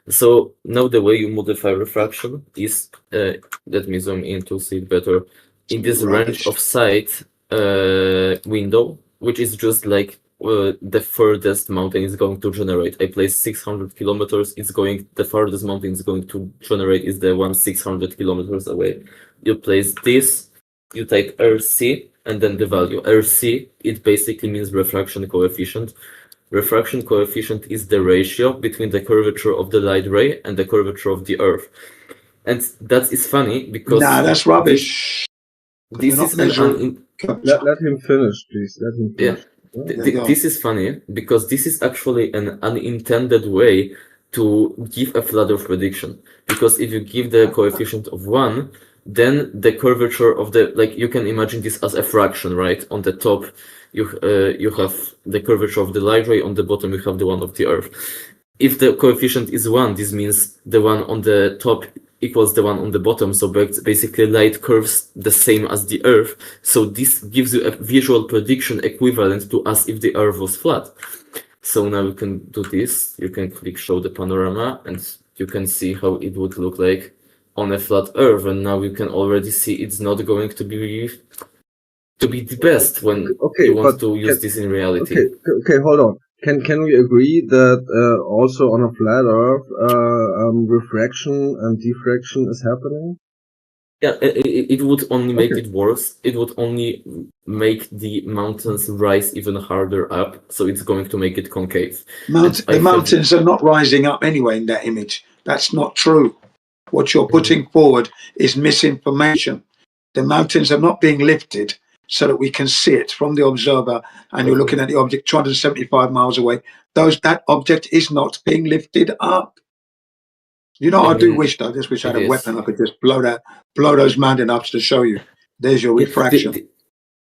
So now the way you modify refraction is, let me zoom in to see it better. In this range of sight window, which is just like the furthest mountain is going to generate. I place 600 kilometers, the farthest mountain is going to generate is the one 600 kilometers away. You place this, you type RC, and then the value. RC, it basically means refraction coefficient. Refraction coefficient is the ratio between the curvature of the light ray and the curvature of the Earth. And that is funny because that's rubbish. This is an let him finish, please. Let him finish. Yeah. This is funny because this is actually an unintended way to give a flat Earth prediction. Because if you give the coefficient of 1, then the curvature of you can imagine this as a fraction, right? On the top, you have the curvature of the light ray, on the bottom, you have the one of the Earth. If the coefficient is 1, this means the one on the top equals the one on the bottom, so basically light curves the same as the Earth. So this gives you a visual prediction equivalent to as if the Earth was flat. So now you can do this. You can click show the panorama, and you can see how it would look like on a flat Earth. And now you can already see it's not going to be the best when you want to use this in reality. Okay, hold on. Can we agree that also on a flat Earth, refraction and diffraction is happening? Yeah, it would only make it worse. It would only make the mountains rise even harder up, so it's going to make it concave. The mountains are not rising up anyway in that image. That's not true. What you're putting forward is misinformation. The mountains are not being lifted so that we can see it from the observer, and you're looking at the object 275 miles away. That object is not being lifted up. You know, I do wish, though. I just wish I had a weapon. I could just blow those mountain ups to show you. There's your refraction.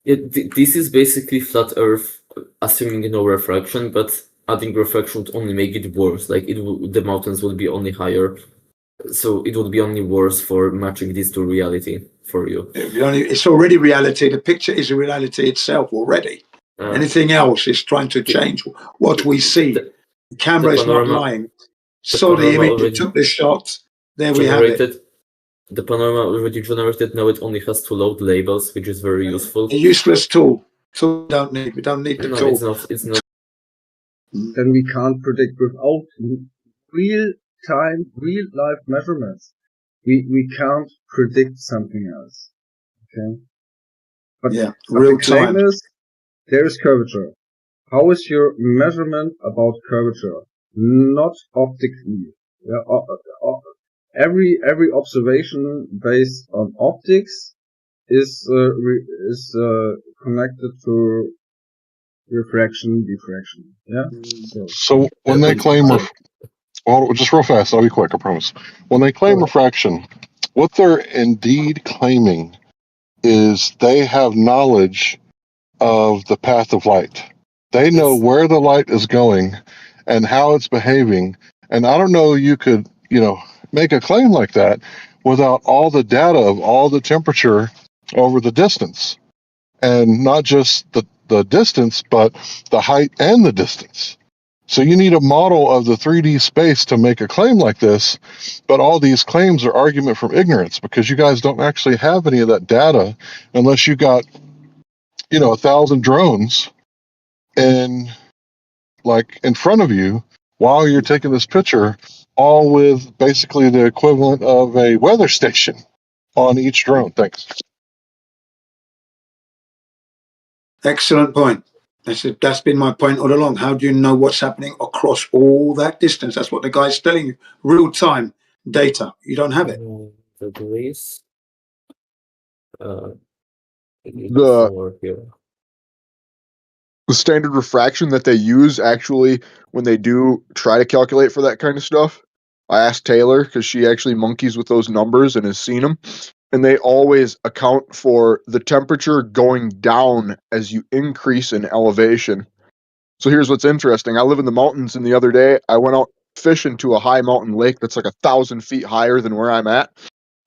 This is basically flat Earth, assuming no refraction, but adding refraction would only make it worse. Like the mountains would be only higher, so it would be only worse for matching this to reality for you. It's already reality. The picture is a reality itself already. Anything else is trying to change what we see. The camera is not lying. Saw the image, took the shot. There we have it. The panorama already generated. Now it only has to load labels, which is very useful. A useless tool. We don't need the tool. It's not. Then we can't predict without real-time, real-life measurements. We can't predict something else. Okay. But yeah, real time. There is curvature. How is your measurement about curvature? Not optically. Every observation based on optics is connected to refraction, diffraction. Yeah. So when they claim, just real fast, I'll be quick, I promise. When they claim refraction, what they're indeed claiming is they have knowledge of the path of light. They know where the light is going and how it's behaving. And I don't know you could, make a claim like that without all the data of all the temperature over the distance. And not just the distance, but the height and the distance. So you need a model of the 3D space to make a claim like this, but all these claims are argument from ignorance because you guys don't actually have any of that data unless you got, 1,000 drones in front of you while you're taking this picture, all with basically the equivalent of a weather station on each drone. Thanks. Excellent point. That's been my point all along. How do you know what's happening across all that distance? That's what the guy's telling you. Real time data. You don't have it. The standard refraction that they use actually when they do try to calculate for that kind of stuff. I asked Taylor because she actually monkeys with those numbers and has seen them. And they always account for the temperature going down as you increase in elevation. So here's what's interesting. I live in the mountains, and the other day I went out fishing to a high mountain lake that's like 1,000 feet higher than where I'm at.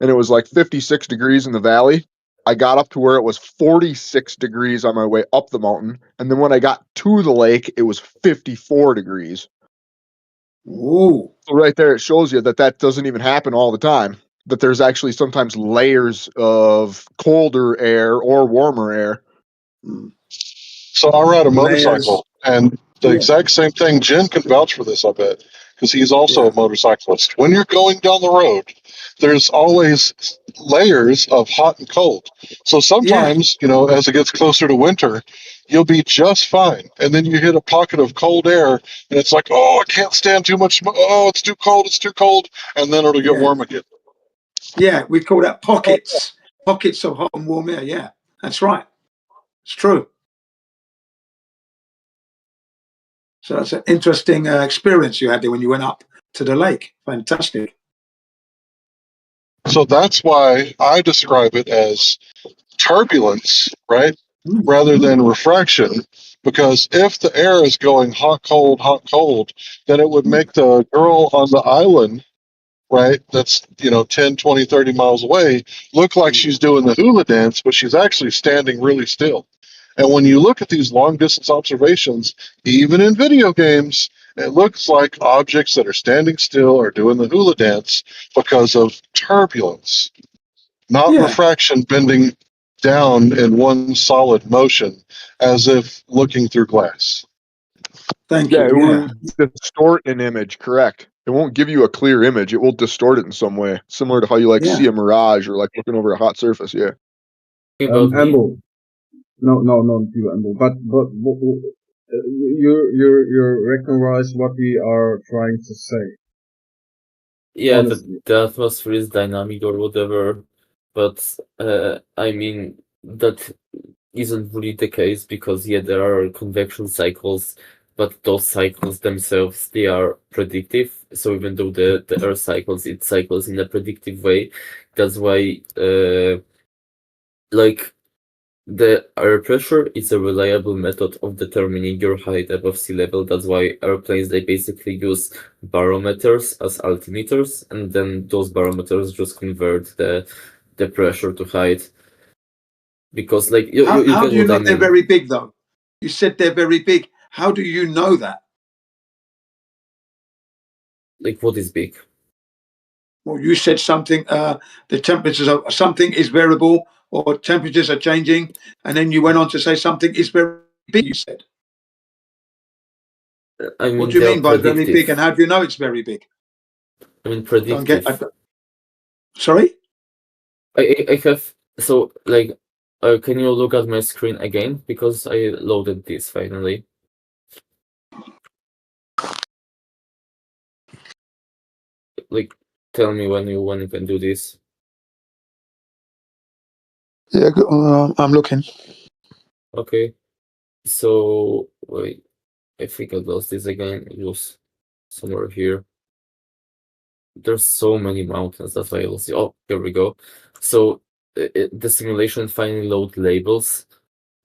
And it was like 56 degrees in the valley. I got up to where it was 46 degrees on my way up the mountain. And then when I got to the lake, it was 54 degrees. Ooh. So right there, it shows you that that doesn't even happen all the time. That there's actually sometimes layers of colder air or warmer air. Mm. So I ride a Layers. motorcycle, and the Yeah. exact same thing. Jen can vouch for this, I bet, because he's also Yeah. a motorcyclist. When you're going down the road, there's always layers of hot and cold. So sometimes, you know, as it gets closer to winter, you'll be just fine, and then you hit a pocket of cold air, and it's like, oh, I can't stand too much. Oh, it's too cold. It's too cold, and then it'll get Yeah. warm again. Yeah, we call that pockets. Pockets of hot and warm air. Yeah, that's right. It's true. So that's an interesting experience you had there when you went up to the lake. Fantastic. So that's why I describe it as turbulence, right? Mm. Rather than refraction. Because if the air is going hot, cold, then it would make the girl on the island, right? That's, 10, 20, 30 miles away, look like she's doing the hula dance, but she's actually standing really still. And when you look at these long distance observations, even in video games, it looks like objects that are standing still are doing the hula dance because of turbulence, not Yeah. refraction bending down in one solid motion as if looking through glass. Thank Yeah, it you. Yeah. will distort an image, correct. It won't give you a clear image. It will distort it in some way, similar to how you Yeah. see a mirage or like looking over a hot surface. Yeah. About me. eMBO. No, not you, eMBO. But you recognize what we are trying to say. Yeah, Honestly. the atmosphere is dynamic or whatever, but I mean that isn't really the case because yeah, there are convection cycles, but those cycles themselves they are predictive. So even though the Earth cycles, it cycles in a predictive way. That's why like the air pressure is a reliable method of determining your height above sea level. That's why airplanes they basically use barometers as altimeters, and then those barometers just convert the pressure to height. Because like you How get do you what I know they're mean. very big though? You said they're very big. How do you know that? Like what is big? Well, you said something. The temperatures of something is variable, or temperatures are changing, and then you went on to say something is very big. You said. I mean What do you they are mean by very big, and predictive. how do you know it's very big? I mean Don't get. predictive. Sorry. I have so like can you look at my screen again because I loaded this finally. Like tell me when you can do this. Yeah, I'm looking. Okay. So wait, I think I lost this again. It was somewhere here. There's so many mountains, that's why I lost it. Oh, here we go. So the simulation finally load labels.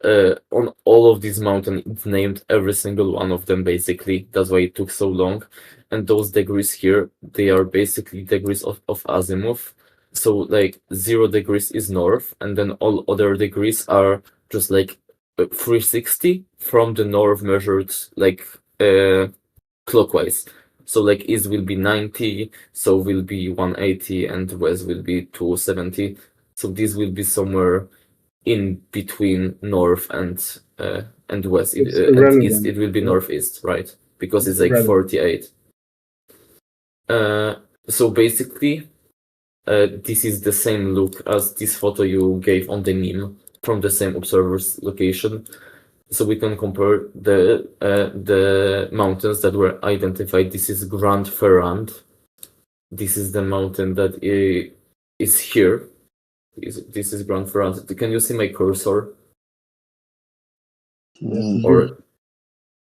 On all of these mountains, it named every single one of them basically. That's why it took so long. And those degrees here, they are basically degrees of azimuth. So like 0 degrees is north, and then all other degrees are just like 360 from the north measured like clockwise. So like east will be 90, so will be 180, and west will be 270. So this will be somewhere in between north and west. It's And east irrelevant. it will be Yeah. northeast, right? Because it's like Irrelevant. 48. So basically, this is the same look as this photo you gave on the meme from the same observer's location. So we can compare the mountains that were identified. This is Grand Ferrand. This is the mountain that is here. This is Grand Ferrand. Can you see my cursor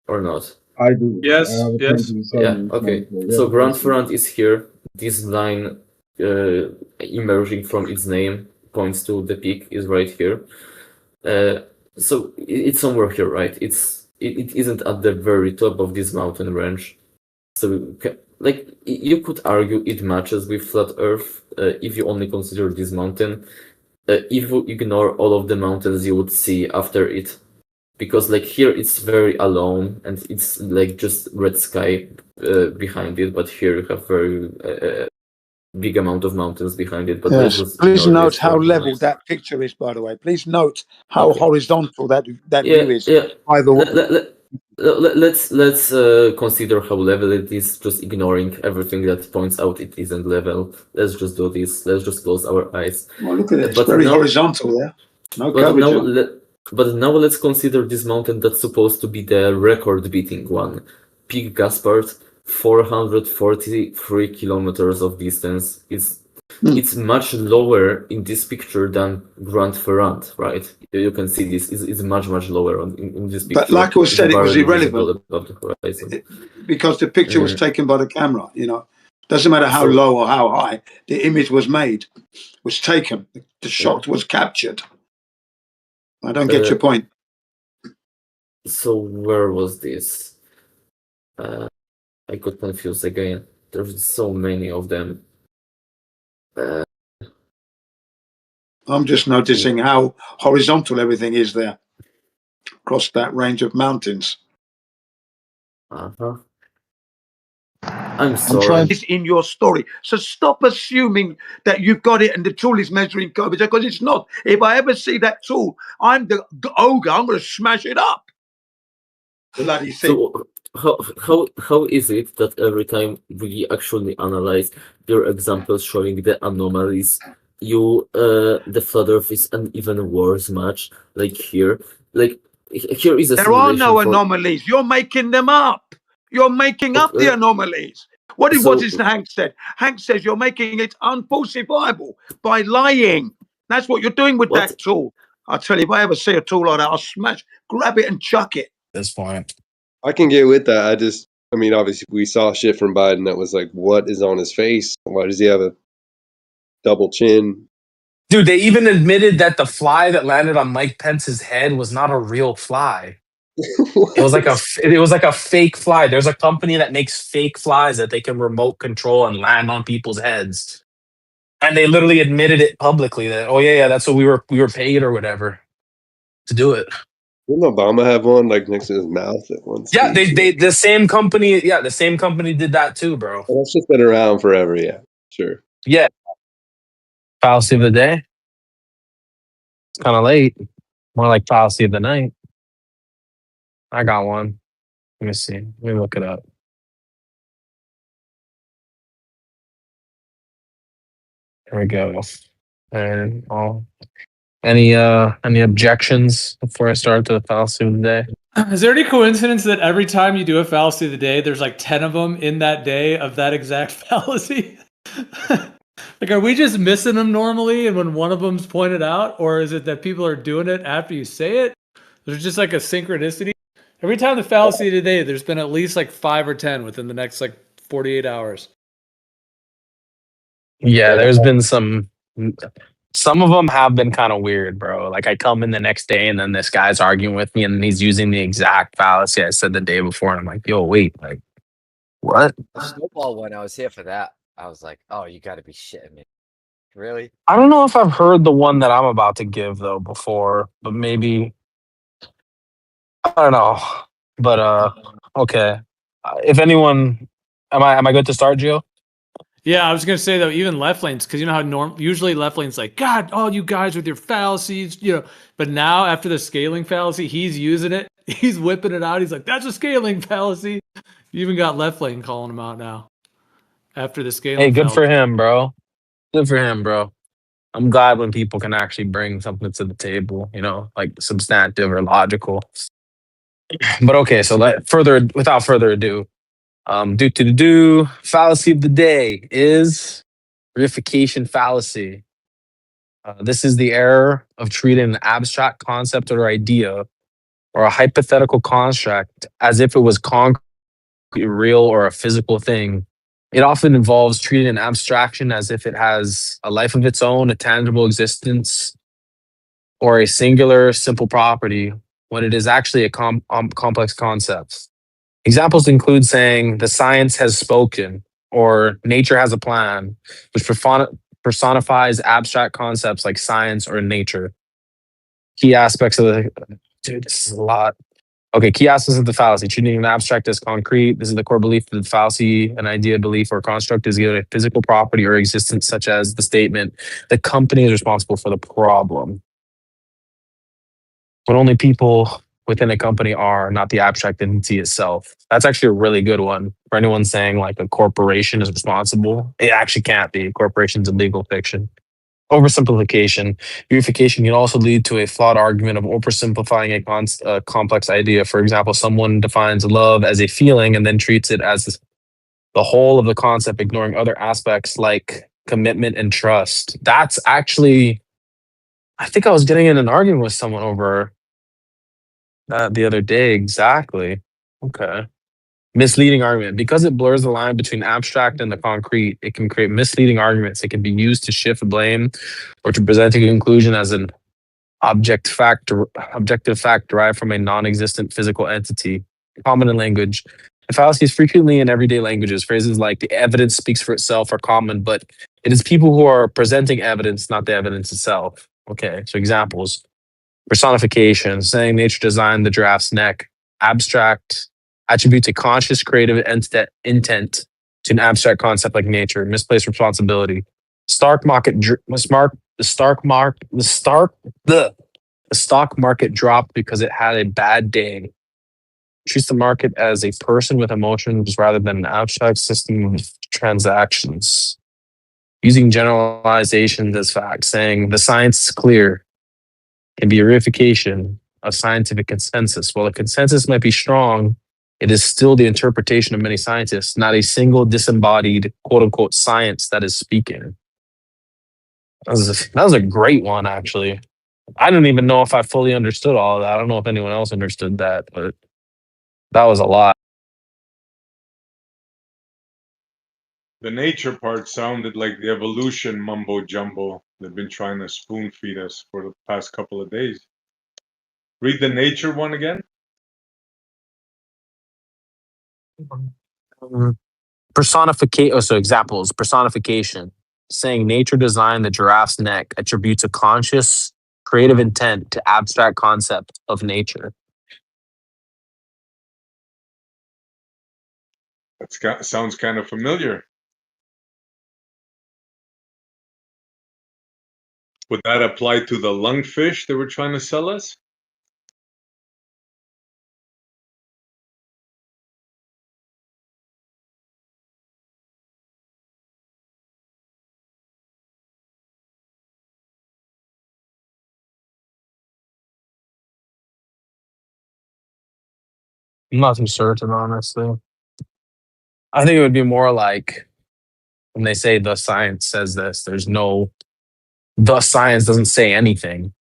or not? I do. Yes, I have a yes. 27 Yeah, okay. monitor. So Yeah, Grand I see. Ferrand is here. This line emerging from its name points to the peak is right here. So it's somewhere here, right? It isn't at the very top of this mountain range. So like you could argue it matches with flat Earth if you only consider this mountain. If you ignore all of the mountains you would see after it, because like here it's very alone and it's like just red sky behind it, but here you have very big amount of mountains behind it. But let's Yes. just Please ignore note this how for now. level that picture is, by the way. Please note how Okay. horizontal that Yeah, view is. yeah. By the way, Let's consider how level it is, just ignoring everything that points out it isn't level. Let's just do this. Let's just close our eyes. well, look at it. It's But very now, horizontal there. No but now, curvature. but now let's consider this mountain that's supposed to be the record-beating one. Peak Gaspard, 443 kilometers of distance. It's much lower in this picture than Grand Ferrand, right? You can see this is much lower in this picture. But like I was said, it was barely irrelevant visible above the horizon. because the picture was taken by the camera. Doesn't matter how So- low or how high the image was made, was taken. The shot was captured. I don't get your point. So where was this? I got confused again. There's so many of them. I'm just noticing how horizontal everything is there across that range of mountains. Uh-huh. I'm sorry. trying- It's in your story. So stop assuming that you've got it and the tool is measuring curvature, because it's not. If I ever see that tool, I'm the ogre. I'm going to smash it up. Bloody thing. So how is it that every time we actually analyze your examples showing the anomalies, the flat Earth is an even worse match? Like here, here is a There are simulation no for- anomalies. You're making them up. You're making up the anomalies. What is Hank said? Hank says you're making it unfalsifiable by lying. That's what you're doing with What? that tool. I'll tell you, if I ever see a tool like that, I'll grab it and chuck it. This point. I can get with that. I mean, obviously, we saw shit from Biden that was like, what is on his face? Why does he have a double chin? Dude, they even admitted that the fly that landed on Mike Pence's head was not a real fly. It was like a fake fly. There's a company that makes fake flies that they can remote control and land on people's heads. And they literally admitted it publicly that, oh yeah, that's what we were paid or whatever to do it. Didn't Obama have one like next to his mouth at once? Yeah, the same company did that too, bro. Well, that's just been around forever. Yeah, sure. Yeah. Fallacy of the day. It's kind of late. More like fallacy of the night. I got one. Let me see. Let me look it up. There we go. And any objections before I start to the fallacy of the day? Is there any coincidence that every time you do a fallacy of the day, there's like 10 of them in that day of that exact fallacy? Like, are we just missing them normally and when one of them's pointed out? Or is it that people are doing it after you say it? There's just like a synchronicity. Every time the fallacy of the day, there's been at least like 5 or 10 within the next like 48 hours. Yeah, there's been some of them have been kind of weird, bro. Like I come in the next day and then this guy's arguing with me and he's using the exact fallacy I said the day before. And I'm like, yo, wait, like what? The snowball one, I was here for that. I was like, oh, you got to be shitting me. Really? I don't know if I've heard the one that I'm about to give though before, but maybe I don't know. But okay. If anyone, am I good to start, Gio? Yeah, I was gonna say though, even left lanes, because you know how usually left lanes like, God, all you guys with your fallacies, But now after the scaling fallacy, he's using it. He's whipping it out. He's like, that's a scaling fallacy. You even got left lane calling him out now. After the scaling. Hey, good fallacy. for him, bro. Good for him, bro. I'm glad when people can actually bring something to the table, like substantive or logical. But okay, so without further ado, fallacy of the day is reification fallacy. This is the error of treating an abstract concept or idea or a hypothetical construct as if it was concrete, real, or a physical thing. It often involves treating an abstraction as if it has a life of its own, a tangible existence, or a singular, simple property, when it is actually a complex concept. Examples include saying, the science has spoken, or nature has a plan, which personifies abstract concepts like science or nature. Key aspects of Dude, this is a lot. Okay, key aspects of the fallacy. Treating an abstract as concrete. This is the core belief that the fallacy, an idea, belief, or construct is either a physical property or existence, such as the statement, the company is responsible for the problem. But only people within a company are, not the abstract entity itself. That's actually a really good one for anyone saying like a corporation is responsible. It actually can't be. Corporation's a legal fiction. Oversimplification. Purification can also lead to a flawed argument of oversimplifying a complex idea. For example, someone defines love as a feeling and then treats it as the whole of the concept, ignoring other aspects like commitment and trust. That's actually, I think I was getting in an argument with someone over that the other day. Exactly. Okay. Misleading argument. Because it blurs the line between abstract and the concrete, it can create misleading arguments. It can be used to shift blame or to present a conclusion as an objective fact derived from a non-existent physical entity. Common in language. The fallacy is frequently in everyday languages. Phrases like the evidence speaks for itself are common, but it is people who are presenting evidence, not the evidence itself. Okay, so examples. Personification, saying nature designed the giraffe's neck. Abstract, attributes a conscious creative intent to an abstract concept like nature. Misplaced responsibility. Stark market, the stock market dropped because it had a bad day. Treats the market as a person with emotions rather than an abstract system of transactions. Using generalizations as facts, saying the science is clear can be a reification of scientific consensus. While a consensus might be strong, it is still the interpretation of many scientists, not a single disembodied quote unquote science that is speaking. That was a great one, actually. I didn't even know if I fully understood all of that. I don't know if anyone else understood that, but that was a lot. The nature part sounded like the evolution mumbo jumbo they've been trying to spoon feed us for the past couple of days. Read the nature one again. Personification. Oh, so examples. Personification. Saying nature designed the giraffe's neck attributes a conscious, creative intent to abstract concept of nature. That sounds kind of familiar. Would that apply to the lungfish they were trying to sell us? I'm not too certain, honestly. I think it would be more like when they say the science says this, there's no, the science doesn't say anything.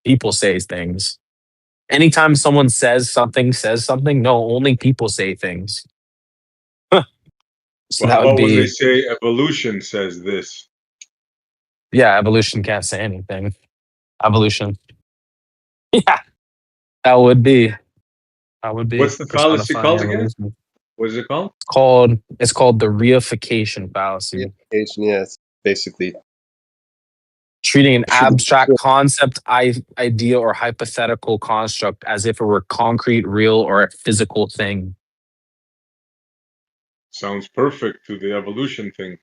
People say things. Anytime someone says something, no, only people say things. So Well, how that would about when they be, say evolution says this? yeah, evolution can't say anything. Evolution. Yeah, that would be. That would be What's the fallacy personifying called again? evolution. What is it called? It's called the reification fallacy. Reification, yes, basically. Treating an Should abstract concept, idea, or hypothetical construct as if it were concrete, real, or a physical thing. Sounds perfect to the evolution thing.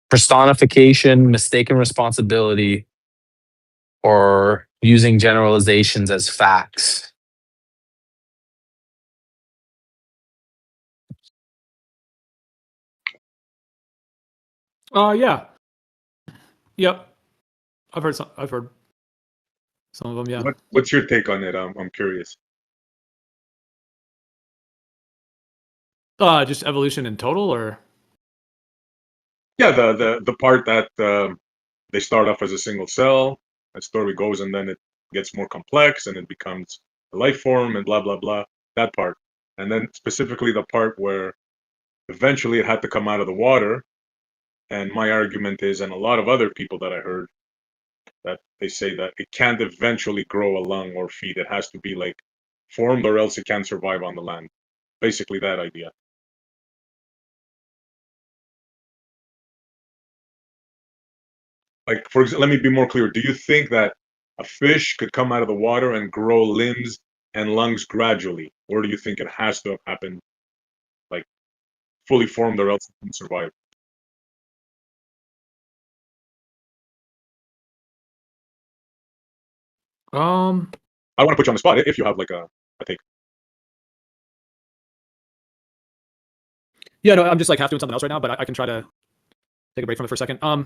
Personification, mistaken responsibility, or using generalizations as facts. Yeah. Yep. I've heard some. I've heard some of them. Yeah. What's your take on it? I'm curious. Just evolution in total, or Yeah, the part that they start off as a single cell, that story goes, and then it gets more complex, and it becomes a life form, and blah blah blah. That part, and then specifically the part where eventually it had to come out of the water. And my argument is, and a lot of other people that I heard, that they say that it can't eventually grow a lung or feet. It has to be like formed, or else it can't survive on the land. Basically, that idea. Like, for example, let me be more clear. Do you think that a fish could come out of the water and grow limbs and lungs gradually? Or do you think it has to have happened like fully formed or else it can survive? I want to put you on the spot if you have like a take. Yeah, no, I'm just like half doing something else right now, but I can try to take a break from it for a second. I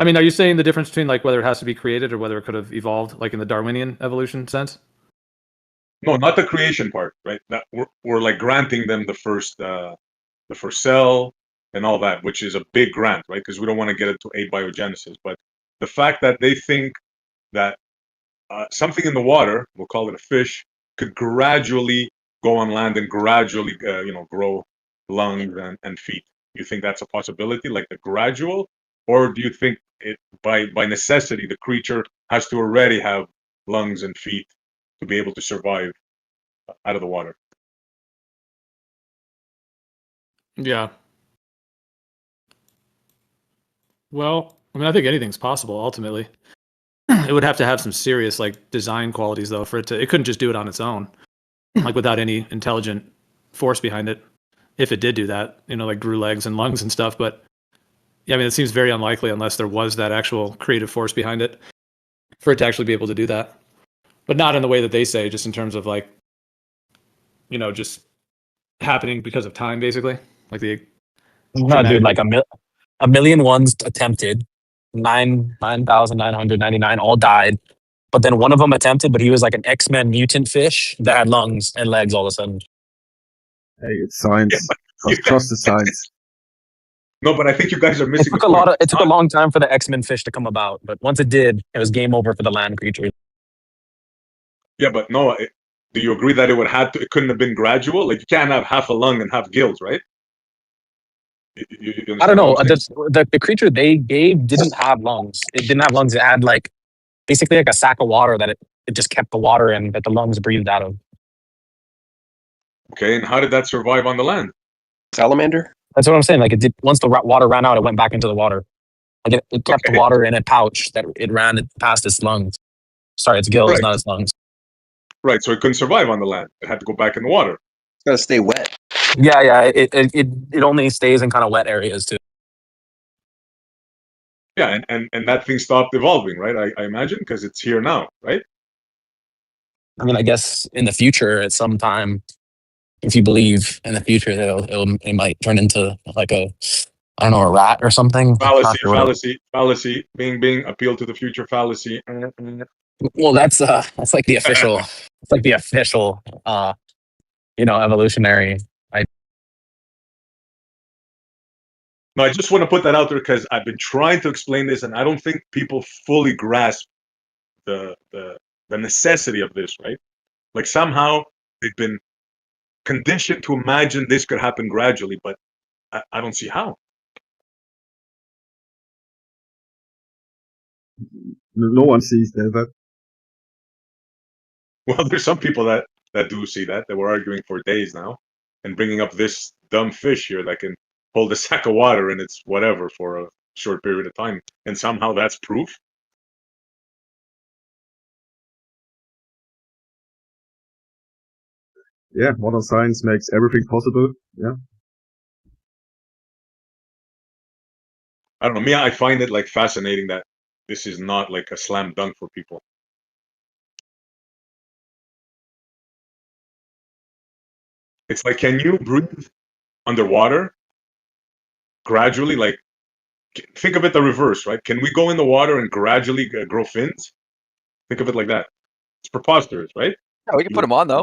mean, are you saying the difference between like whether it has to be created or whether it could have evolved, like in the Darwinian evolution sense? No, not the creation part, right? That we're like granting them the first cell and all that, which is a big grant, right? Because we don't want to get it to abiogenesis. But the fact that they think that something in the water, we'll call it a fish, could gradually go on land and gradually, grow lungs and feet. You think that's a possibility, like the gradual, or do you think it by necessity the creature has to already have lungs and feet to be able to survive out of the water? Yeah. Well, I mean, I think anything's possible ultimately. It would have to have some serious like design qualities though for it to. It couldn't just do it on its own, like without any intelligent force behind it. If it did do that, like grew legs and lungs and stuff. But yeah, I mean, it seems very unlikely unless there was that actual creative force behind it for it to actually be able to do that. But not in the way that they say, just in terms of like, just happening because of time, basically. Like the No, dude, like a million ones attempted, 9,999 all died, but then one of them attempted, but he was like an X-Men mutant fish that had lungs and legs all of a sudden. Hey, it's science. Trust the science. No, but I think you guys are missing. It took a long time for the X-Men fish to come about, but once it did, it was game over for the land creature. Yeah, but no, do you agree that it couldn't have been gradual? Like you can't have half a lung and half gills, right? You I don't know. The creature they gave didn't have lungs. It didn't have lungs. It had like basically like a sack of water that it just kept the water in that the lungs breathed out of. Okay, and how did that survive on the land? Salamander? That's what I'm saying. Like it did. Once the water ran out, it went back into the water. Like it kept Okay. water in a pouch that it ran past its lungs. Sorry, its gills, Right. not its lungs. Right, so it couldn't survive on the land. It had to go back in the water. It's gotta stay wet. Yeah. It only stays in kind of wet areas too. Yeah, and that thing stopped evolving, right? I imagine, because it's here now, right? I mean, I guess in the future, at some time, if you believe in the future, it might turn into like a rat or something. Fallacy. Being appeal to the future fallacy. Well, that's like the official. It's like the official, evolutionary. No, I just want to put that out there because I've been trying to explain this, and I don't think people fully grasp the necessity of this, right? Like somehow they've been conditioned to imagine this could happen gradually, but I don't see how. No one sees that. Well, there's some people that do see that we're arguing for days now, and bringing up this dumb fish here that can hold a sack of water in its whatever for a short period of time, and somehow that's proof. Yeah, modern science makes everything possible. Yeah. I don't know. Me, I find it like fascinating that this is not like a slam dunk for people. It's like, can you breathe underwater gradually? Like, think of it the reverse, right? Can we go in the water and gradually grow fins? Think of it like that. It's preposterous, right? Yeah, we can put them on though.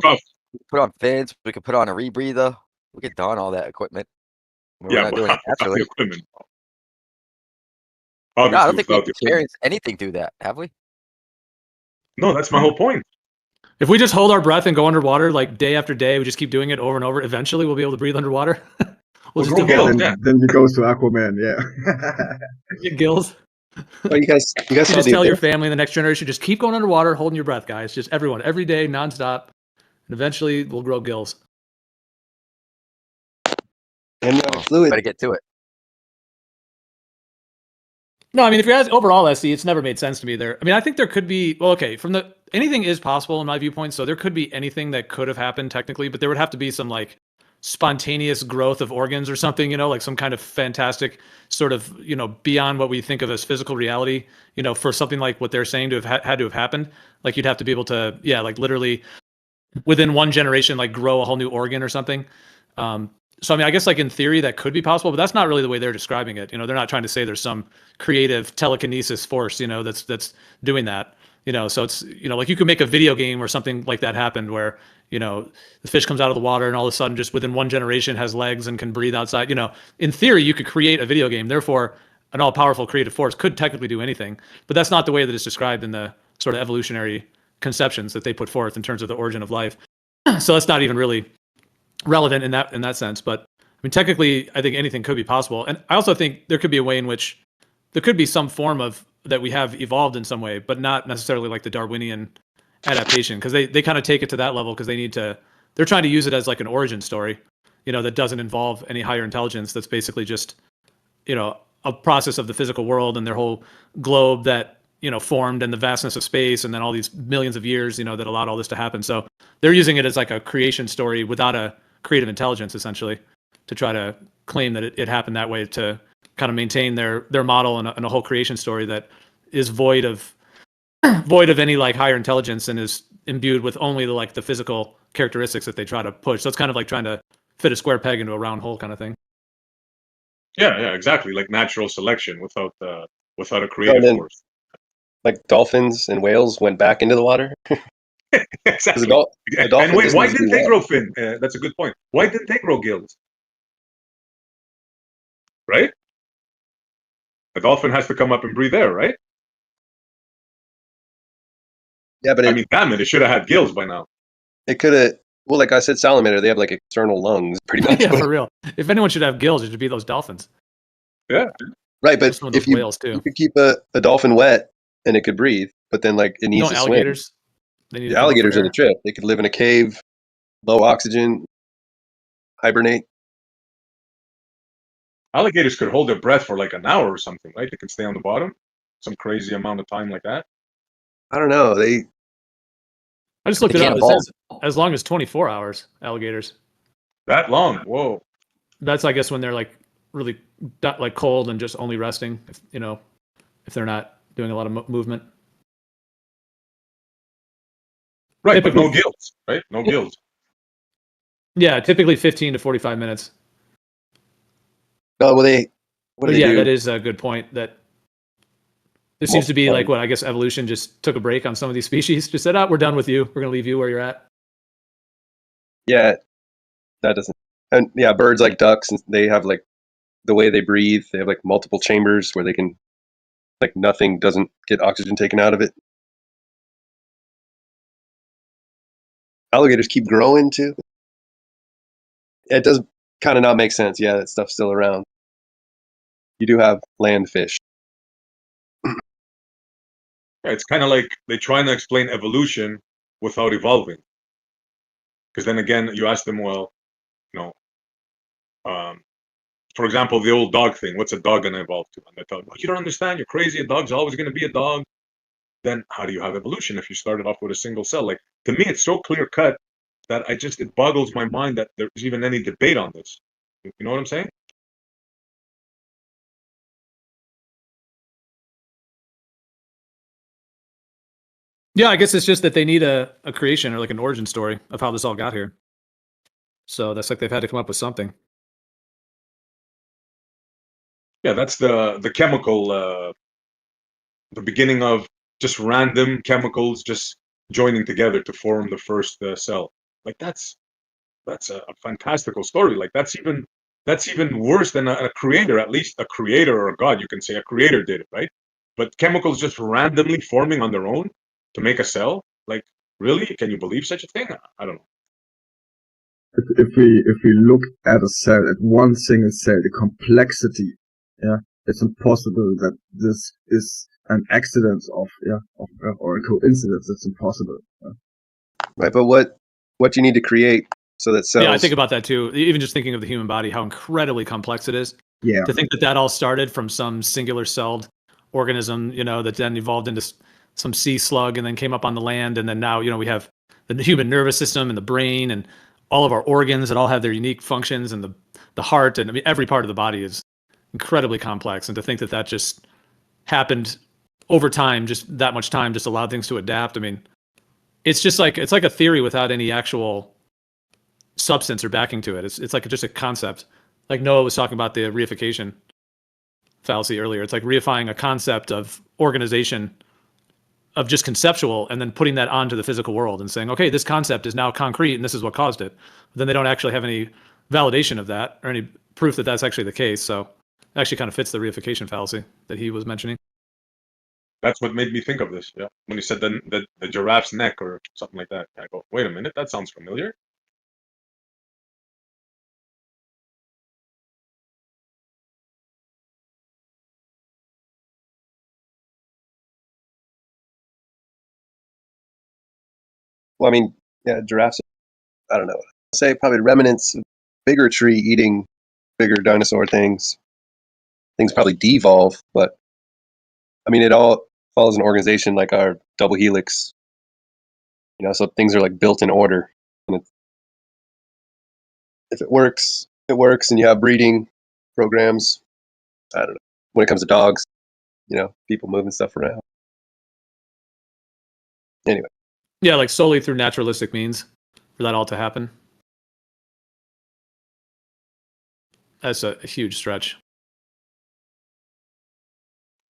Put on fins. We could put on a rebreather. We could don all that equipment. We're not doing it naturally. Equipment. No, I Obviously, don't think we've without the equipment. experienced anything do that, have we? No, that's my whole point. If we just hold our breath and go underwater like day after day, we just keep doing it over and over. Eventually, we'll be able to breathe underwater. We'll just then he goes to Aquaman. Yeah. Get gills. Well, you guys You saw just the tell your event? family, the next generation, just keep going underwater, holding your breath, guys. Just everyone, every day, nonstop, and eventually we'll grow gills. And Oh, fluid. better get to it. No, I mean, if you're asking overall SE, it's never made sense to me there. I mean, I think there could be, well, okay, anything is possible in my viewpoint. So there could be anything that could have happened technically, but there would have to be some like spontaneous growth of organs or something, like some kind of fantastic sort of, beyond what we think of as physical reality, for something like what they're saying to have had to have happened. Like you'd have to be able to, yeah, like literally within one generation, like grow a whole new organ or something. So I mean, I guess like in theory that could be possible, but that's not really the way they're describing it. They're not trying to say there's some creative telekinesis force, that's doing that. So it's like you could make a video game where something like that happened, where the fish comes out of the water and all of a sudden just within one generation has legs and can breathe outside. In theory you could create a video game. Therefore, an all-powerful creative force could technically do anything, but that's not the way that it's described in the sort of evolutionary conceptions that they put forth in terms of the origin of life. So that's not even really relevant in that sense. But I mean, technically, I think anything could be possible, and I also think there could be a way in which there could be some form of that we have evolved in some way, but not necessarily like the Darwinian adaptation, because they kind of take it to that level because they're trying to use it as like an origin story, that doesn't involve any higher intelligence. That's basically just a process of the physical world and their whole globe that formed in the vastness of space, and then all these millions of years that allowed all this to happen. So they're using it as like a creation story without a creative intelligence, essentially, to try to claim that it happened that way, to kind of maintain their model and a whole creation story that is void of any like higher intelligence and is imbued with only the physical characteristics that they try to push. So it's kind of like trying to fit a square peg into a round hole kind of thing. Yeah, exactly. Like natural selection without a And creative then, force. like dolphins and whales went back into the water. Exactly. The dolphin And wait, just why needs to didn't be they wet. grow fin? That's a good point. Why didn't they grow gills? Right? A dolphin has to come up and breathe air, right? Yeah, but I mean, damn it, it should have had gills by now. it could have. Well, like I said, salamander, they have like external lungs, pretty much. Yeah, for real. If anyone should have gills, it should be those dolphins. Yeah. Right, but Some of those if you whales too. could keep a dolphin wet and it could breathe, but then like it needs Don't to swim. alligators? They need to The come up for alligators are air. the trip. They could live in a cave, low oxygen, hibernate. Alligators could hold their breath for like an hour or something, right? They can stay on the bottom some crazy amount of time like that. I don't know. I just looked They it can't up. It evolve. says as long as 24 hours, alligators. That long? Whoa. That's, I guess, when they're like really like cold and just only resting, if they're not doing a lot of movement. Right, but no Typically, gills, right? No gills. yeah, typically 15 to 45 minutes. No, well, what do But they yeah, do? that is a good point. That there seems to be Multiply. like what I guess evolution just took a break on some of these species. Just said, we're done with you. We're going to leave you where you're at. Yeah, that doesn't. And yeah, birds like ducks, and they have like the way they breathe. They have like multiple chambers where they can, like, nothing doesn't get oxygen taken out of it. Alligators keep growing too. It does kind of not make sense. Yeah, that stuff's still around. You do have land fish. Yeah, it's kind of like they're trying to explain evolution without evolving. Because then again, you ask them, well, for example, the old dog thing. What's a dog going to evolve to? And they thought, well, you don't understand. You're crazy. A dog's always going to be a dog. Then how do you have evolution if you started off with a single cell? Like, to me, it's so clear cut that it boggles my mind that there's even any debate on this. You know what I'm saying? Yeah, I guess it's just that they need a creation or like an origin story of how this all got here. So that's like they've had to come up with something. Yeah, that's the chemical, the beginning of just random chemicals just joining together to form the first cell. Like that's a fantastical story. Like that's even worse than a creator. At least a creator or a god, you can say a creator did it, right? But chemicals just randomly forming on their own to make a cell. Like, really? Can you believe such a thing? I don't know. If we look at a cell, at one single cell, the complexity, yeah, it's impossible that this is an accident or a coincidence. It's impossible. Right, but what do you need to create so that cells? Yeah, I think about that too. Even just thinking of the human body, how incredibly complex it is. Yeah. To think that all started from some singular celled organism, that then evolved into some sea slug and then came up on the land, and then now we have the human nervous system and the brain and all of our organs that all have their unique functions, and the heart, and I mean every part of the body is incredibly complex. And to think that just happened over time, just that much time, just allowed things to adapt. I mean, it's like a theory without any actual substance or backing to it. It's like just a concept. Like Noah was talking about the reification fallacy earlier. It's like reifying a concept of organization, of just conceptual, and then putting that onto the physical world and saying, okay, this concept is now concrete and this is what caused it. But then they don't actually have any validation of that or any proof that that's actually the case. So it actually kind of fits the reification fallacy that he was mentioning. That's what made me think of this. Yeah, when you said the giraffe's neck or something like that, I go, wait a minute, that sounds familiar. Well, I mean, yeah, giraffes. I don't know. I'd say probably remnants of bigger tree eating bigger dinosaur things. Things probably devolve, but I mean, it all follows an organization like our double helix. So things are like built in order, and if it works, it works, and you have breeding programs. I don't know. When it comes to dogs, people moving stuff around. Anyway. Yeah, like solely through naturalistic means for that all to happen. That's a huge stretch.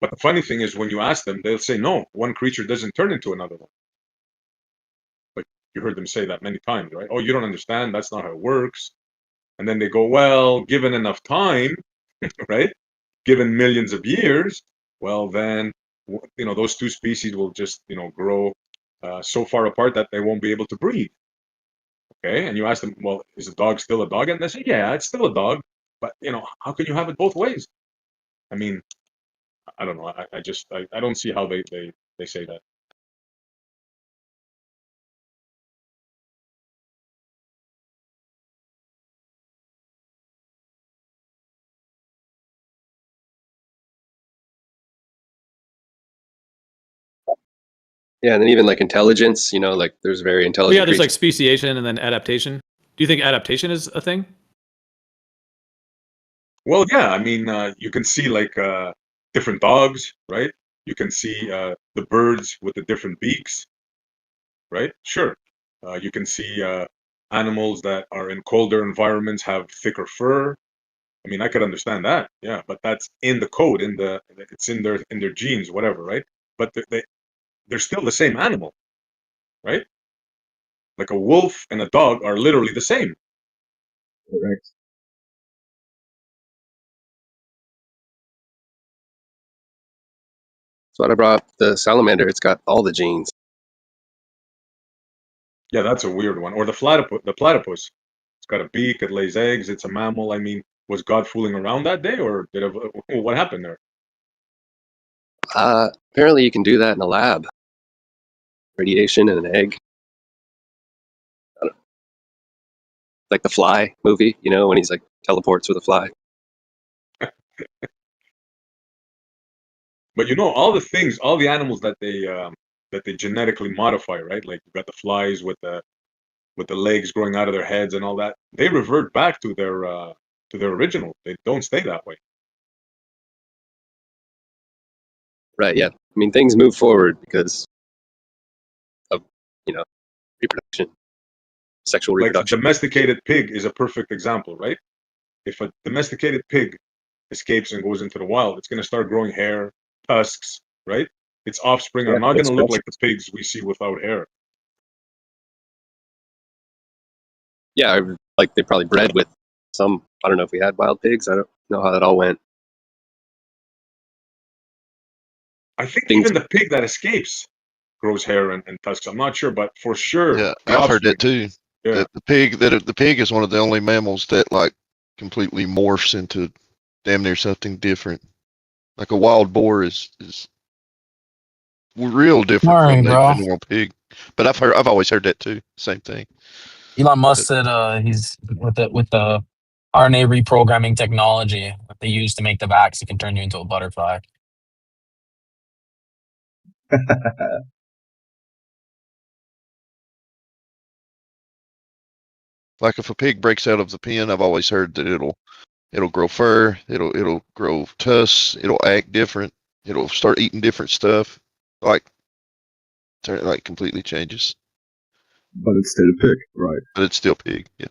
But the funny thing is, when you ask them, they'll say, no, one creature doesn't turn into another one. Like, you heard them say that many times, right? Oh, you don't understand. That's not how it works. And then they go, well, given enough time, right? Given millions of years, well, then, those two species will just, grow so far apart that they won't be able to breed. Okay. And you ask them, well, is a dog still a dog? And they say, yeah, it's still a dog. But, how can you have it both ways? I mean, I don't know. I don't see how they say that. Yeah, and then even like intelligence, like there's very intelligent. Yeah, there's like speciation and then adaptation. Do you think adaptation is a thing? Well, yeah. I mean, you can see like different dogs, right? You can see the birds with the different beaks, right? Sure. You can see animals that are in colder environments have thicker fur. I mean, I could understand that, yeah, but that's in the code, it's in their genes, whatever, right? But they're still the same animal, right? Like a wolf and a dog are literally the same. Correct. That's what I brought up the salamander. It's got all the genes. Yeah, that's a weird one. Or the platypus. It's got a beak. It lays eggs. It's a mammal. I mean, was God fooling around that day, or what happened there? Apparently, you can do that in a lab. Radiation and an egg. Like the Fly movie, when he's like teleports with a fly. But all the animals that they genetically modify, right? Like you've got the flies with the legs growing out of their heads and all that. They revert back to their original. They don't stay that way. Right. Yeah. I mean, things move forward because of reproduction, sexual reproduction. Like domesticated pig is a perfect example, right? If a domesticated pig escapes and goes into the wild, it's going to start growing hair, tusks, right? Its offspring are not going to look like the pigs we see without hair. Yeah, like they probably bred with some. I don't know if we had wild pigs. I don't know how that all went. I think even the pig that escapes grows hair and tusks. I'm not sure, but for sure. Yeah, I've heard that too. Yeah. The pig is one of the only mammals that like completely morphs into damn near something different. Like a wild boar is real different All right, bro. than a normal pig. But I've always heard that too. Same thing. Elon Musk said he's with the RNA reprogramming technology that they use to make the vaccine can turn you into a butterfly. Like if a pig breaks out of the pen, I've always heard that it'll grow fur, it'll grow tusks, it'll act different, it'll start eating different stuff, like completely changes. But it's still a pig, right? But it's still pig. Yeah.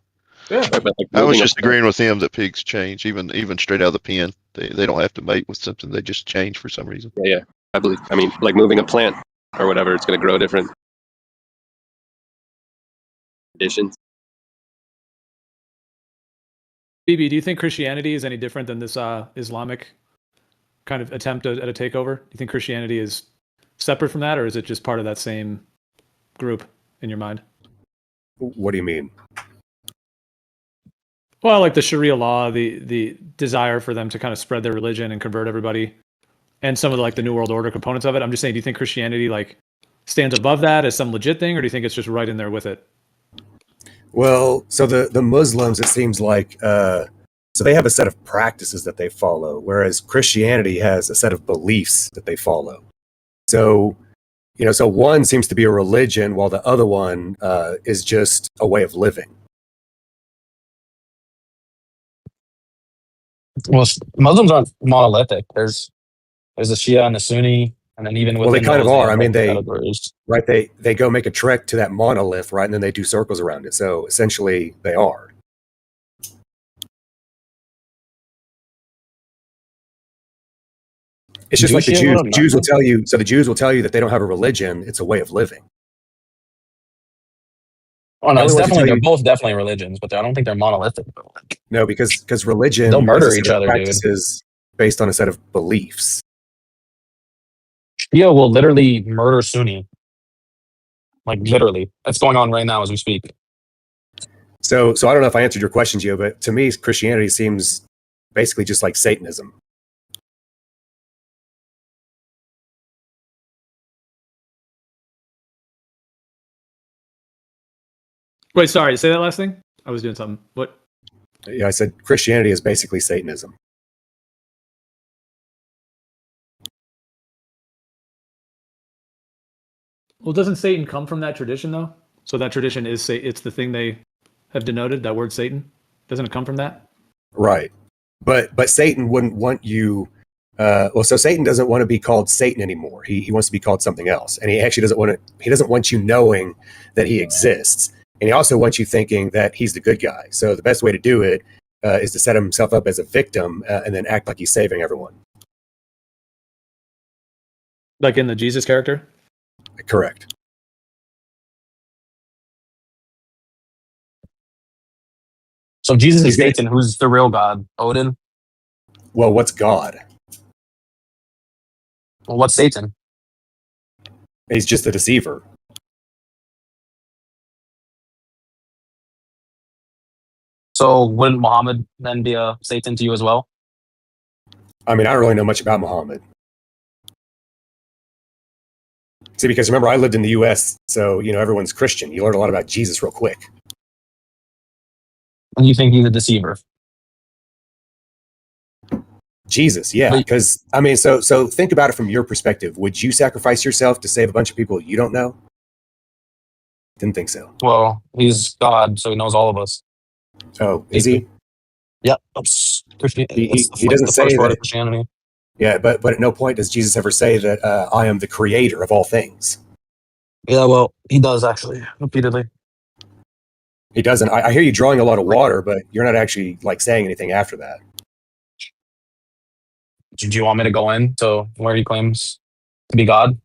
Yeah. But like I was moving a just agreeing with him that pigs change, even straight out of the pen. They don't have to mate with something; they just change for some reason. Yeah, I believe. I mean, like moving a plant or whatever, it's going to grow different conditions. BB, do you think Christianity is any different than this Islamic kind of attempt at a takeover? Do you think Christianity is separate from that, or is it just part of that same group in your mind? What do you mean? Well, like the Sharia law, the desire for them to kind of spread their religion and convert everybody, and some of the, like the New World Order components of it. I'm just saying, do you think Christianity like stands above that as some legit thing, or do you think it's just right in there with it? Well, so the Muslims, it seems like, so they have a set of practices that they follow, whereas Christianity has a set of beliefs that they follow. So, so one seems to be a religion, while the other one is just a way of living. Well, Muslims aren't monolithic. There's a Shia and a Sunni, and then even within Well, they kind of those, are. I have, mean, like, categories. right? They go make a trek to that monolith, right, and then they do circles around it. So essentially, they are. It's just like the Jews. The Jews will tell you. So the Jews will tell you that they don't have a religion; it's a way of living. Oh no, it's definitely they're both definitely religions, but I don't think they're monolithic. No, because religion they'll murder is a set each of other, practices based on a set of beliefs. Shia will literally murder Sunni, like literally. That's going on right now as we speak. So I don't know if I answered your question, Gio, but to me, Christianity seems basically just like Satanism. Wait, sorry, say that last thing? I was doing something. What? Yeah, I said Christianity is basically Satanism. Well, doesn't Satan come from that tradition, though? So that tradition is, it's the thing they have denoted, that word Satan? Doesn't it come from that? Right. But Satan wouldn't want you... so Satan doesn't want to be called Satan anymore. He wants to be called something else. And he actually doesn't want you knowing that he exists. And he also wants you thinking that he's the good guy. So the best way to do it is to set himself up as a victim and then act like he's saving everyone. Like in the Jesus character? Correct. So Jesus is Satan. Who's the real God? Odin? Well, what's God? Well, what's Satan? He's just a deceiver. So wouldn't Muhammad then be a Satan to you as well? I mean, I don't really know much about Muhammad. See, because remember, I lived in the U.S., so, everyone's Christian. You learn a lot about Jesus real quick. And you think he's a deceiver? Jesus, yeah. Because, I mean, so think about it from your perspective. Would you sacrifice yourself to save a bunch of people you don't know? Didn't think so. Well, he's God, so he knows all of us. Oh, is he? Yeah, that's Christianity. He doesn't say that. Christianity. Yeah, but at no point does Jesus ever say that I am the creator of all things. Yeah, well, he does actually, repeatedly. He doesn't. I hear you drawing a lot of water, but you're not actually saying anything after that. Do you want me to go into where he claims to be God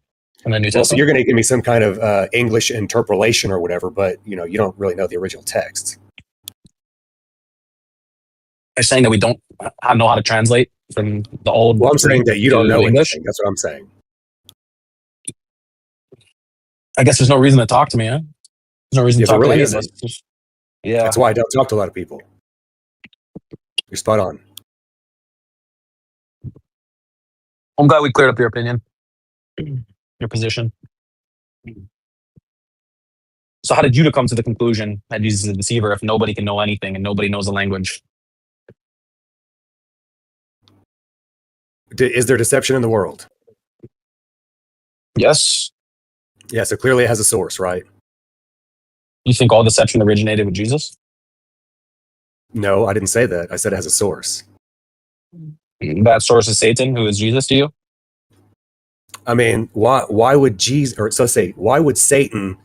in the New Testament? So you're going to give me some kind of English interpolation or whatever, but you don't really know the original text. They're saying that we don't know how to translate from the old. Well, I'm saying that you don't know English. anything. That's what I'm saying. I guess there's no reason to talk to me, huh? There's no reason to talk to any of us. Yeah. That's why I don't talk to a lot of people. You're spot on. I'm glad we cleared up your opinion, your position. So how did you come to the conclusion that Jesus is a deceiver if nobody can know anything and nobody knows the language? Is there deception in the world? Yes. Yeah, so clearly it has a source, right? You think all deception originated with Jesus? No, I didn't say that. I said it has a source. That source is Satan, who is Jesus to you? I mean, why would Jesus, or so say, why would Satan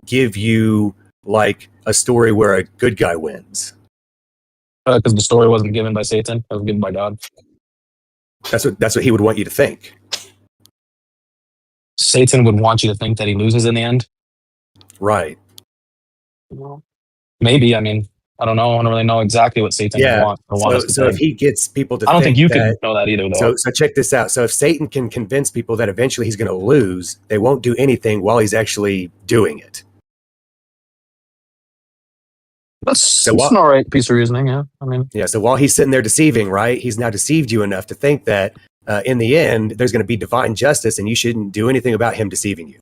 give you like a story where a good guy wins? Because the story wasn't given by Satan, it was given by God. That's what he would want you to think. Satan would want you to think that he loses in the end. Right. Maybe. I mean, I don't know. I don't really know exactly what Satan would want us to So if think. he gets people to I don't think you that, can know that either, though. So check this out. So if Satan can convince people that eventually he's going to lose, they won't do anything while he's actually doing it. That's an all right piece of reasoning, yeah. I mean, yeah. So while he's sitting there deceiving, right, he's now deceived you enough to think that in the end there's going to be divine justice, and you shouldn't do anything about him deceiving you.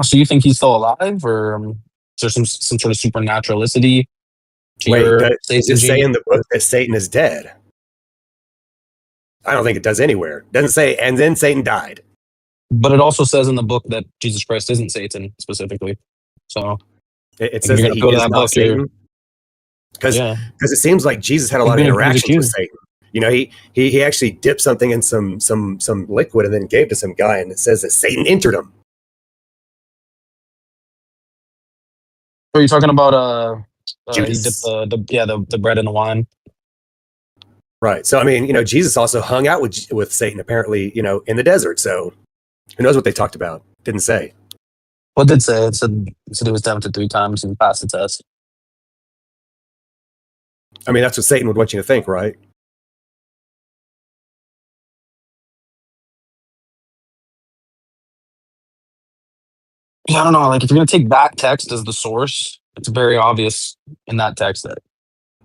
So you think he's still alive, or is there some sort of supernaturality to Wait, your does it Satan say in the book that Satan is dead? I don't think it does anywhere. It doesn't say, and then Satan died. But it also says in the book that Jesus Christ isn't Satan specifically. So it says that he is not Satan. Because it seems like Jesus had a lot of interactions with Satan. You know, he actually dipped something in some liquid and then gave to some guy, and it says that Satan entered him. Are you talking about he Judas. dipped the bread in the wine? Right. So I mean, you know, Jesus also hung out with Satan apparently, you know, in the desert. So who knows what they talked about? Didn't say. What did say? It said he was tempted 3 times and passed the test. I mean, that's what Satan would want you to think, right? Yeah, I don't know. Like, if you're going to take that text as the source, it's very obvious in that text that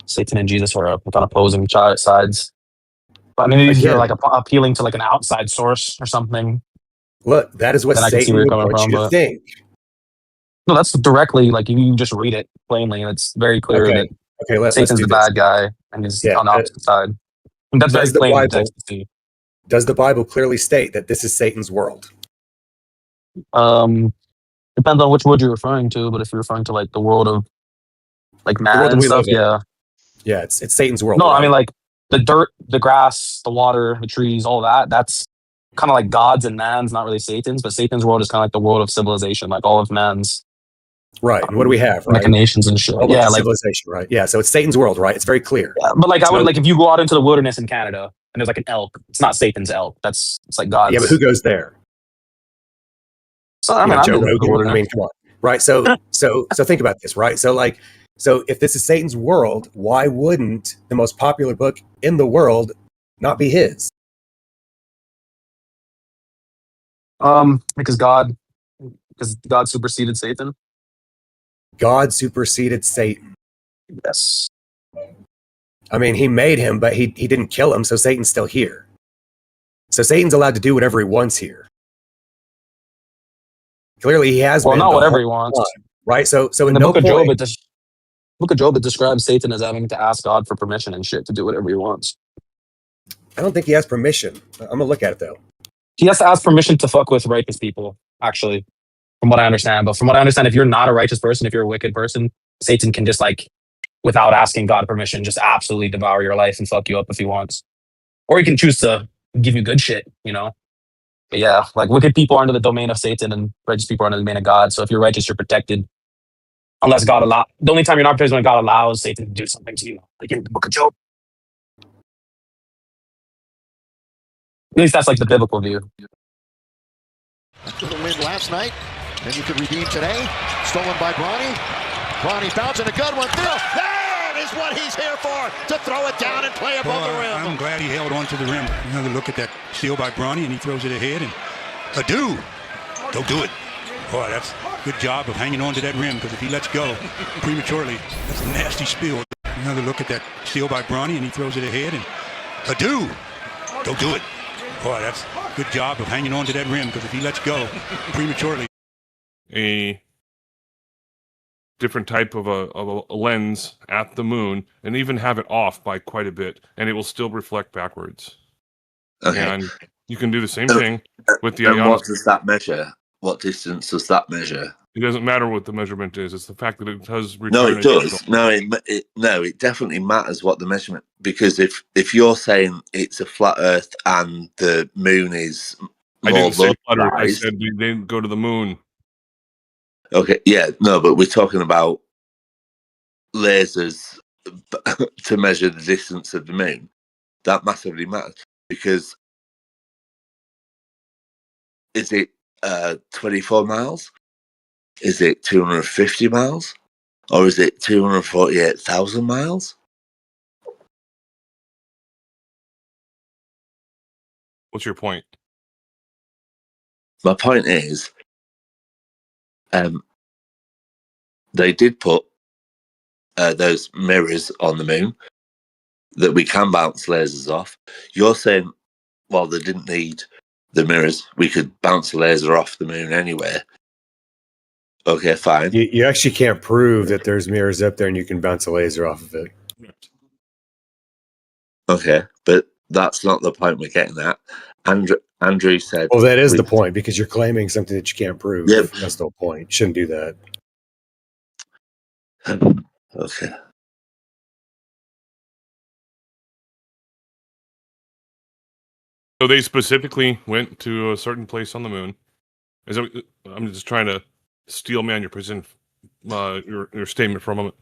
Satan and Jesus are on opposing sides. But maybe if you're like appealing to like an outside source or something. Look, that is what Satan would want you to think. No, that's directly, like, you just read it plainly, and it's very clear that Satan's the bad guy and he's on the opposite side. And that's very plain in the text to see. Does the Bible clearly state that this is Satan's world? Depends on which world you're referring to, but if you're referring to like the world of like man and stuff, yeah, it's Satan's world. No, right? I mean, like the dirt, the grass, the water, the trees, all that's kind of like God's and man's, not really Satan's. But Satan's world is kind of like the world of civilization, like all of man's. Right. And what do we have? Right? Machinations and shit. Yeah, like civilization. Right. Yeah. So it's Satan's world, right? It's very clear. Yeah, but like, I would like, if you go out into the wilderness in Canada and there's like an elk, it's not Satan's elk. It's like God's. Yeah, but who goes there? So I mean, Joe Rogan. I mean, come on. Right. So think about this. Right. So if this is Satan's world, why wouldn't the most popular book in the world not be his? Because God superseded Satan. God superseded Satan. Yes. I mean, he made him, but he didn't kill him, so Satan's still here. So Satan's allowed to do whatever he wants here. Clearly, he has. Well, not whatever he wants, right? So in the book of Job, it describes Satan as having to ask God for permission and shit to do whatever he wants. I don't think he has permission. I'm gonna look at it though. He has to ask permission to fuck with righteous people, actually, from what I understand. But from what I understand, if you're not a righteous person, if you're a wicked person, Satan can just like, without asking God permission, just absolutely devour your life and fuck you up if he wants. Or he can choose to give you good shit, you know? But yeah, like wicked people are under the domain of Satan and righteous people are under the domain of God. So if you're righteous, you're protected. Unless God allows. The only time you're not protected is when God allows Satan to do something to you. Like in the book of Job. At least that's like the biblical view. To the win last night, and you could redeem today. Stolen by Bronny. Bronny bouncing a good one through. That is what he's here for, to throw it down and play above the rim. I'm glad he held on to the rim. Another look at that steal by Bronny, and he throws it ahead. And Adu, don't do it. Boy, that's a good job of hanging on to that rim, because if he lets go prematurely, that's a nasty spill. Another look at that steal by Bronny, and he throws it ahead, and a do. Don't do it. Boy, that's a good job of hanging on to that rim, because if he lets go prematurely. A different type of a lens at the moon and even have it off by quite a bit, and it will still reflect backwards. Okay. And you can do the same thing with the And what ionosphere. does that measure? What distance does that measure? It doesn't matter what the measurement is. It's the fact that it does return. No, it does. No, it definitely matters what the measurement. Because if you're saying it's a flat Earth and the moon is I more didn't say flat Earth. I localized- said we didn't go to the moon. Okay, yeah, no, but we're talking about lasers to measure the distance of the moon. That massively matters because is it 24 miles? Is it 250 miles? Or is it 248,000 miles? What's your point? My point is, they did put those mirrors on the moon that we can bounce lasers off. You're saying, well, they didn't need the mirrors. We could bounce a laser off the moon anyway. Okay, fine. You actually can't prove that there's mirrors up there and you can bounce a laser off of it. Okay, but that's not the point we're getting at. Andrew said... Well, that is the point, because you're claiming something that you can't prove. Yep. That's the whole point. You shouldn't do that. Okay. So they specifically went to a certain place on the moon. I'm just trying to steel man your your statement for a moment.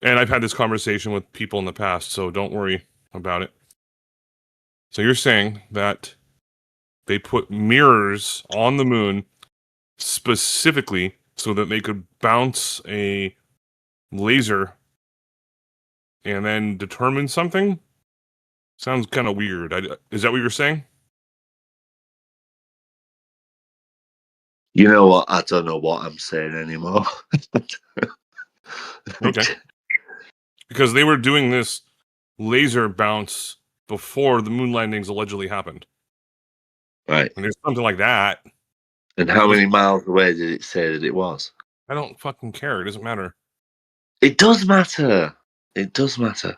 And I've had this conversation with people in the past, so don't worry about it. So you're saying that they put mirrors on the moon specifically so that they could bounce a laser and then determine something? Sounds kind of weird. Is that what you're saying? You know what? I don't know what I'm saying anymore. Okay. Because they were doing this laser bounce before the moon landings allegedly happened. Right. And there's something like that. And how many miles away did it say that it was? I don't fucking care. It doesn't matter. It does matter. It does matter.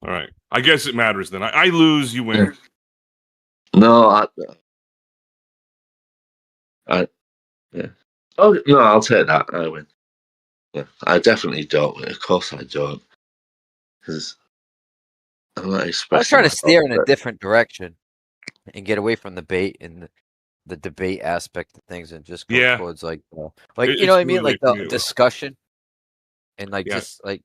All right. I guess it matters then. I lose, you win. No, yeah. Oh no, I'll take that. I win. Yeah, I definitely don't. Of course, I don't. Because I'm not I was expressing. trying to myself, steer in a but- different direction and get away from the debate and the debate aspect of things and just go towards like you know what I mean, like the discussion and like just like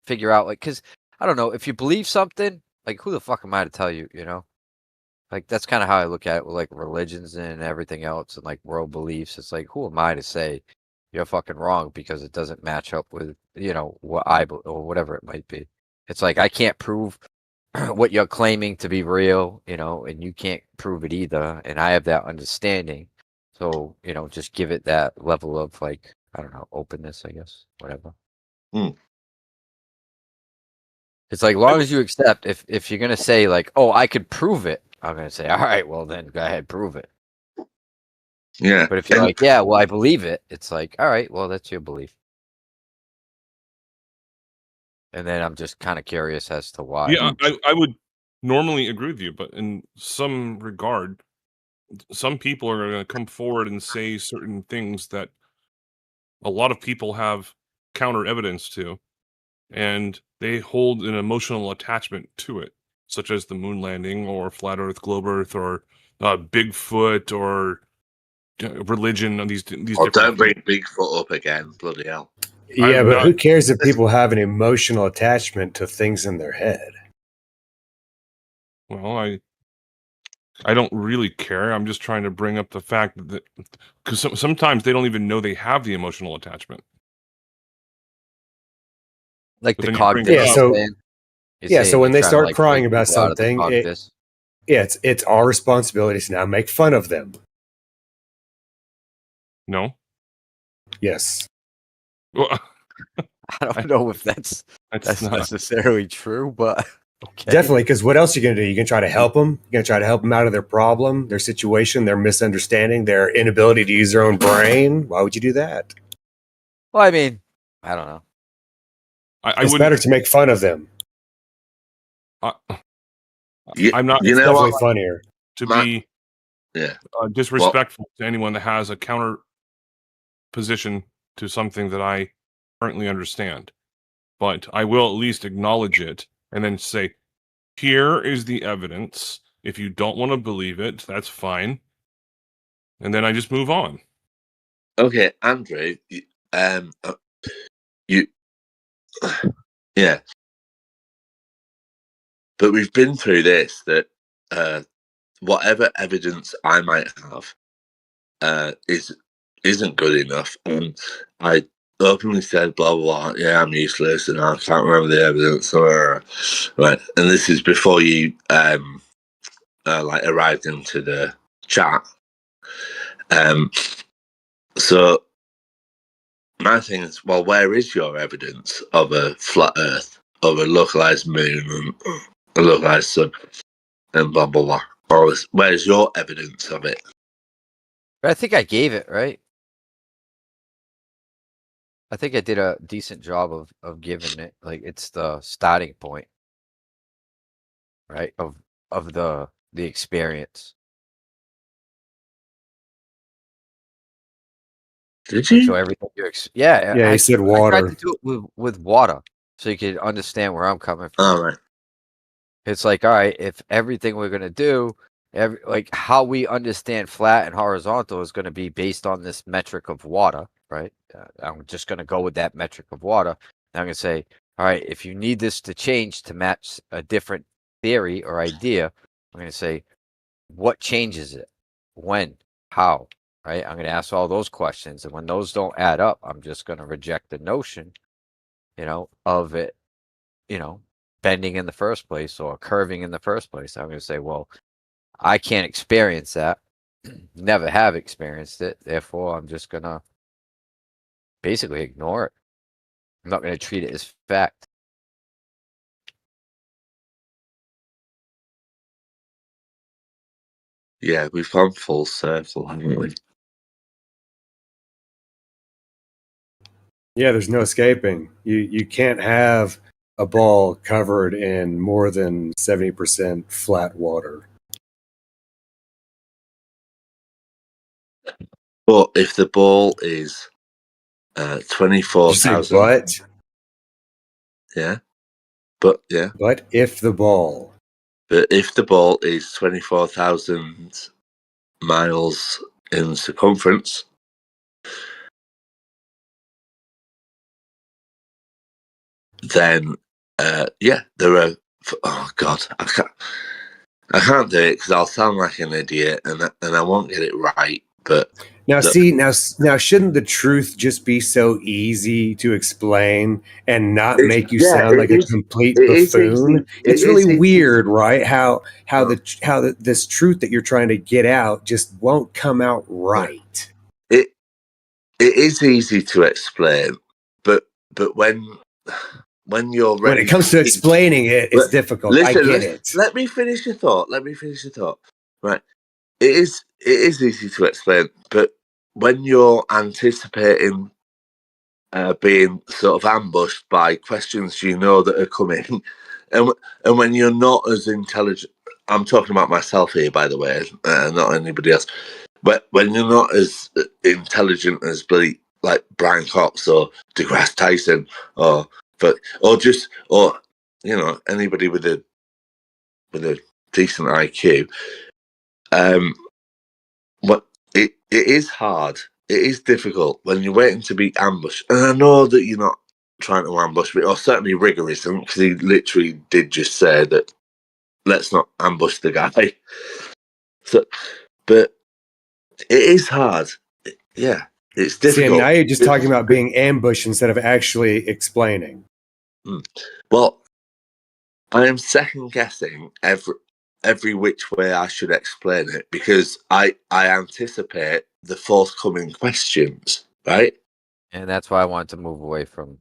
figure out like because I don't know if you believe something like who the fuck am I to tell you, you know? Like that's kind of how I look at it with like religions and everything else and like world beliefs. It's like who am I to say you're fucking wrong because it doesn't match up with what I or whatever it might be. It's like I can't prove what you're claiming to be real, and you can't prove it either. And I have that understanding. So, just give it that level of like, I don't know, openness, I guess, whatever. It's like, long as you accept, if you're going to say like, oh, I could prove it, I'm going to say, all right, well then go ahead, prove it. Yeah. But if you're like, yeah, well, I believe it, it's like, all right, well, that's your belief. And then I'm just kind of curious as to why. Yeah, I would normally agree with you, but in some regard, some people are going to come forward and say certain things that a lot of people have counter evidence to, and they hold an emotional attachment to it, such as the moon landing or flat Earth, globe Earth, or Bigfoot or religion. And these Oh, different don't bring Bigfoot up again, bloody hell. Yeah, but who cares if people have an emotional attachment to things in their head? Well, I don't really care. I'm just trying to bring up the fact that because sometimes they don't even know they have the emotional attachment. Like But the then you bring it Yeah, up. so so when they trying to, start like, crying make about people out of the something, cognitus. it's our responsibility to now make fun of them. No. Yes. Well, I don't know if that's not necessarily true, but okay. Definitely, because what else are you going to do? You're going to try to help them. You're going to try to help them out of their problem, their situation, their misunderstanding, their inability to use their own brain. Why would you do that? Well, I mean, I don't know. It's better to make fun of them. I'm not. It's definitely funnier to be Yeah. disrespectful to anyone that has a counter position to something that I currently understand. But I will at least acknowledge it and then say, here is the evidence. If you don't want to believe it, that's fine. And then I just move on. Okay, Andrew, you yeah. But we've been through this, that whatever evidence I might have isn't good enough. And I openly said, blah, blah, blah, yeah, I'm useless and I can't remember the evidence. Right. And this is before you arrived into the chat. So my thing is, well, where is your evidence of a flat Earth, of a localized moon and a localized sun and blah, blah, blah? Or where's your evidence of it? I think I gave it, right? I think I did a decent job of giving it. Like, it's the starting point, right? Of the experience. Did you? So everything yeah, he said water. I tried to do it with water, so you could understand where I'm coming from. All right. It's like, all right, if everything we're gonna do, like how we understand flat and horizontal is going to be based on this metric of water, right? I'm just going to go with that metric of water. And I'm going to say, all right, if you need this to change to match a different theory or idea, I'm going to say, what changes it? When? How? Right? I'm going to ask all those questions. And when those don't add up, I'm just going to reject the notion, of it, bending in the first place or curving in the first place. I'm going to say, well, I can't experience that. Never have experienced it. Therefore, I'm just going to basically ignore it. I'm not going to treat it as fact. Yeah, we've gone full circle, haven't we? Yeah, there's no escaping. You can't have a ball covered in more than 70% flat water. But if the ball is 24,000. But? Yeah. But yeah. But if the ball. But if the ball is 24,000 miles in circumference, then there are. Oh God, I can't do it because I'll sound like an idiot and I won't get it right. But now shouldn't the truth just be so easy to explain and not make you sound like a complete buffoon? It's really weird, right? How this truth that you're trying to get out just won't come out right. It is easy to explain, but when you're ready, when it comes to explaining it, it's difficult. I get it. Let me finish your thought. Right. It is easy to explain, but when you're anticipating being sort of ambushed by questions that are coming, and when you're not as intelligent, I'm talking about myself here, by the way, not anybody else. But when you're not as intelligent as like Brian Cox or DeGrasse Tyson or anybody with a decent IQ, it is hard. It is difficult when you're waiting to be ambushed. And I know that you're not trying to ambush me, or certainly Rigger isn't, because he literally did just say that let's not ambush the guy. So, but it is hard. Yeah, it's difficult. See, now you're just talking about being ambushed instead of actually explaining. Well, I am second guessing every which way I should explain it, because I anticipate the forthcoming questions, right? And that's why I wanted to move away from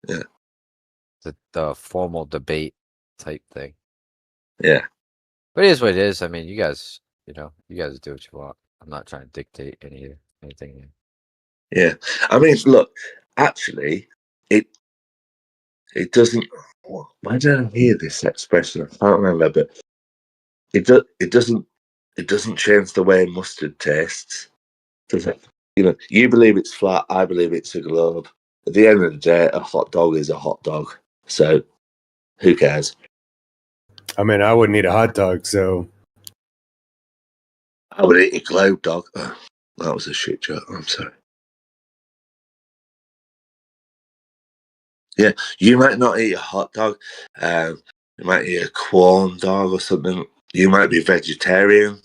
Yeah. the formal debate type thing. Yeah. But it is what it is. I mean, you guys do what you want. I'm not trying to dictate anything. Yeah. I mean, look, actually, it doesn't. Why did I hear this expression? I can't remember, but it doesn't change the way mustard tastes, does it? You believe it's flat, I believe it's a globe. At the end of the day, a hot dog is a hot dog. So, who cares? I mean, I wouldn't eat a hot dog, so I would eat a globe dog. Oh, that was a shit joke. I'm sorry. Yeah, you might not eat a hot dog. You might eat a corn dog or something. You might be vegetarian.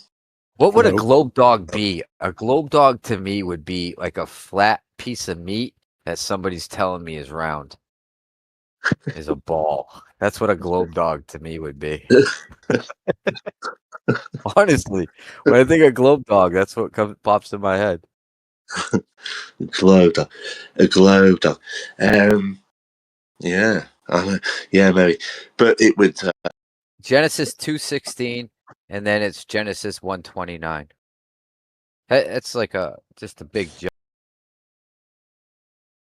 What would a globe dog be? A globe dog to me would be like a flat piece of meat that somebody's telling me is round. Is a ball. That's what a globe dog to me would be. Honestly, when I think of globe dog, that's what pops in my head. A globe dog. Yeah, yeah, maybe, but it would. Genesis 2:16, and then it's Genesis 1:29. It's like just a big jump.